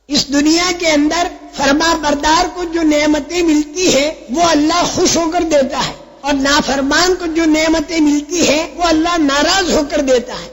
اس دنیا کے اندر فرما بردار کو جو نعمتیں ملتی ہے وہ اللہ خوش ہو کر دیتا ہے، اور نافرمان کو جو نعمتیں ملتی ہے وہ اللہ ناراض ہو کر دیتا ہے۔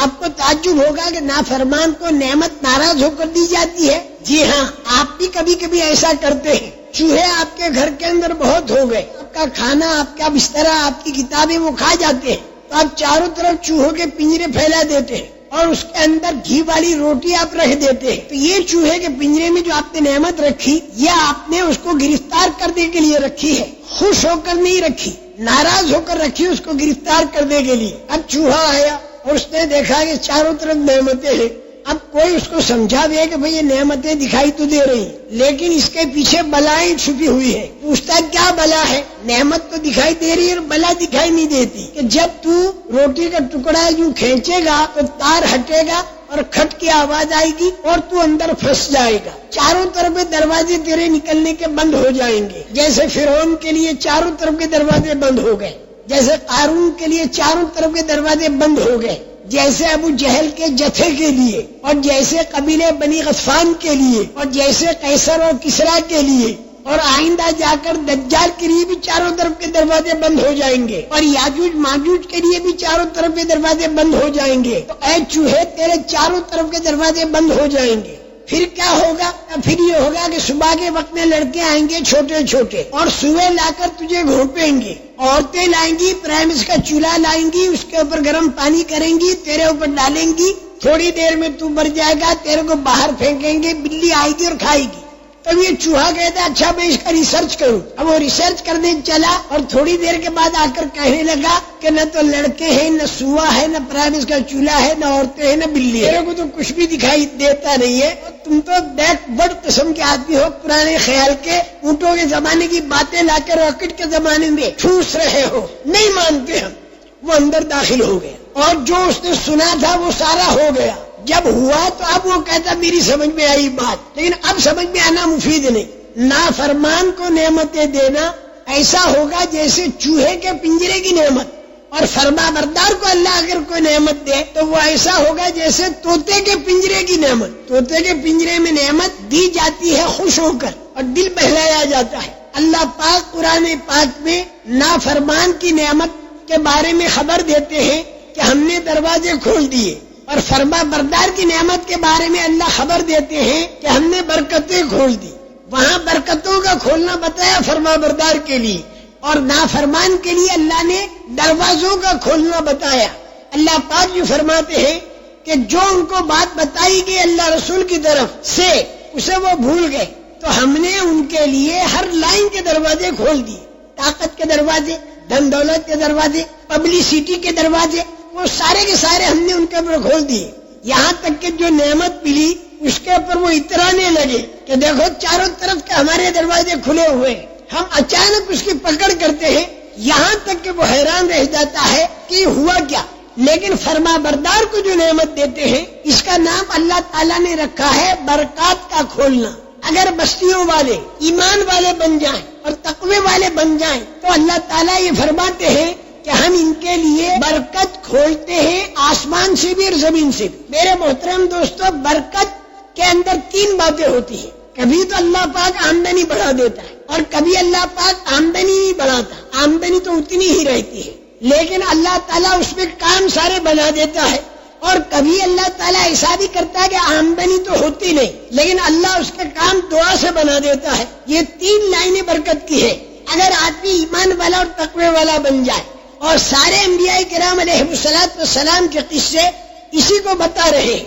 آپ کو تعجب ہوگا کہ نافرمان کو نعمت ناراض ہو کر دی جاتی ہے۔ جی ہاں، آپ بھی کبھی کبھی ایسا کرتے ہیں۔ چوہے آپ کے گھر کے اندر بہت ہو گئے، آپ کا کھانا، آپ کا بسترا، آپ کی کتابیں وہ کھا جاتے ہیں، تو آپ چاروں طرف چوہوں کے پنجرے پھیلا دیتے ہیں اور اس کے اندر گھی والی روٹی آپ رکھ دیتے ہیں۔ تو یہ چوہے کے پنجرے میں جو آپ نے نعمت رکھی، یہ آپ نے اس کو گرفتار کرنے کے لیے رکھی ہے، خوش ہو کر نہیں رکھی، ناراض ہو کر رکھی اس کو گرفتار کرنے کے لیے۔ اب چوہا آیا اور اس نے دیکھا کہ چاروں طرف نعمتیں ہیں۔ اب کوئی اس کو سمجھا دے کہ بھئی یہ نعمتیں دکھائی تو دے رہی ہیں، لیکن اس کے پیچھے بلائیں چھپی ہوئی ہے۔ پوچھتا کیا بلا ہے؟ نعمت تو دکھائی دے رہی ہے اور بلا دکھائی نہیں دیتی، کہ جب تو روٹی کا ٹکڑا یوں کھینچے گا تو تار ہٹے گا اور کھٹ کی آواز آئے گی اور تو اندر پھنس جائے گا، چاروں طرف دروازے تیرے نکلنے کے بند ہو جائیں گے، جیسے فرعون کے لیے چاروں طرف کے دروازے بند ہو گئے، جیسے قارون کے لیے چاروں طرف کے دروازے بند ہو گئے، جیسے ابو جہل کے جتھے کے لیے، اور جیسے قبیلے بنی غطفان کے لیے، اور جیسے قیصر اور کسریٰ کے لیے، اور آئندہ جا کر دجال کے لیے بھی چاروں طرف کے دروازے بند ہو جائیں گے، اور یاجوج ماجوج کے لیے بھی چاروں طرف کے دروازے بند ہو جائیں گے۔ تو اے چوہے، تیرے چاروں طرف کے دروازے بند ہو جائیں گے۔ پھر کیا ہوگا؟ پھر یہ ہوگا کہ صبح کے وقت میں لڑکے آئیں گے چھوٹے چھوٹے، اور صبح لا کر تجھے گھونپیں گے، عورتیں لائیں گی، پرائمس کا چولہا لائیں گی، اس کے اوپر گرم پانی کریں گی، تیرے اوپر ڈالیں گی، تھوڑی دیر میں تو مر جائے گا، تیرے کو باہر پھینکیں گے، بلی آئے گی اور کھائے گی۔ تب یہ چوہا کہتا ہے اچھا میں اس کا ریسرچ کروں۔ اب وہ ریسرچ کرنے چلا اور تھوڑی دیر کے بعد آ کر کہنے لگا کہ نہ تو لڑکے ہیں، نہ سوا ہے، نہ پرائمس کا چولہا ہے، نہ عورتیں ہیں، نہ بلی ہے، میرے کو تو کچھ بھی دکھائی دیتا نہیں ہے۔ تم تو بیک برڈ قسم کے آدمی ہو، پرانے خیال کے، اونٹوں کے زمانے کی باتیں لا کر راکٹ کے زمانے میں ٹھوس رہے ہو، نہیں مانتے ہم۔ وہ اندر داخل ہو گیا اور جو اس نے سنا تھا وہ سارا ہو گیا۔ جب ہوا تو اب وہ کہتا میری سمجھ میں آئی بات، لیکن اب سمجھ میں آنا مفید نہیں۔ نافرمان کو نعمتیں دینا ایسا ہوگا جیسے چوہے کے پنجرے کی نعمت، اور فرما بردار کو اللہ اگر کوئی نعمت دے تو وہ ایسا ہوگا جیسے طوطے کے پنجرے کی نعمت۔ طوطے کے پنجرے میں نعمت دی جاتی ہے خوش ہو کر اور دل بہلایا جاتا ہے۔ اللہ پاک قرآن پاک میں نافرمان کی نعمت کے بارے میں خبر دیتے ہیں کہ ہم نے دروازے کھول دیے، اور فرما بردار کی نعمت کے بارے میں اللہ خبر دیتے ہیں کہ ہم نے برکتیں کھول دی۔ وہاں برکتوں کا کھولنا بتایا فرما بردار کے لیے، اور نافرمان کے لیے اللہ نے دروازوں کا کھولنا بتایا۔ اللہ پاک جو فرماتے ہیں کہ جو ان کو بات بتائی گئی اللہ رسول کی طرف سے اسے وہ بھول گئے، تو ہم نے ان کے لیے ہر لائن کے دروازے کھول دیے، طاقت کے دروازے، دھن دولت کے دروازے، پبلسٹی کے دروازے، وہ سارے کے سارے ہم نے ان کے اوپر کھول دیے۔ یہاں تک کہ جو نعمت ملی اس کے اوپر وہ اترانے لگے کہ دیکھو چاروں طرف کے ہمارے دروازے کھلے ہوئے، ہم اچانک اس کی پکڑ کرتے ہیں، یہاں تک کہ وہ حیران رہ جاتا ہے کہ ہوا کیا۔ لیکن فرما بردار کو جو نعمت دیتے ہیں اس کا نام اللہ تعالیٰ نے رکھا ہے برکات کا کھولنا۔ اگر بستیوں والے ایمان والے بن جائیں اور تقوی والے بن جائیں تو اللہ تعالیٰ یہ فرماتے ہیں کہ ہم ان کے لیے برکت کھولتے ہیں، آسمان سے بھی اور زمین سے بھی۔ میرے محترم دوستو، برکت کے اندر تین باتیں ہوتی ہیں۔ کبھی تو اللہ پاک آمدنی بڑھا دیتا ہے اور کبھی اللہ پاک آمدنی نہیں بڑھاتا، آمدنی تو اتنی ہی رہتی ہے، لیکن اللہ تعالیٰ اس میں کام سارے بنا دیتا ہے۔ اور کبھی اللہ تعالیٰ ایسا بھی کرتا ہے کہ آمدنی تو ہوتی نہیں لیکن اللہ اس کے کام دعا سے بنا دیتا ہے۔ یہ تین لائنیں برکت کی ہے۔ اگر آدمی ایمان والا اور تقوی والا بن جائے، اور سارے انبیاء کرام علیہ الصلوۃ والسلام کے قصے اسی کو بتا رہے ہیں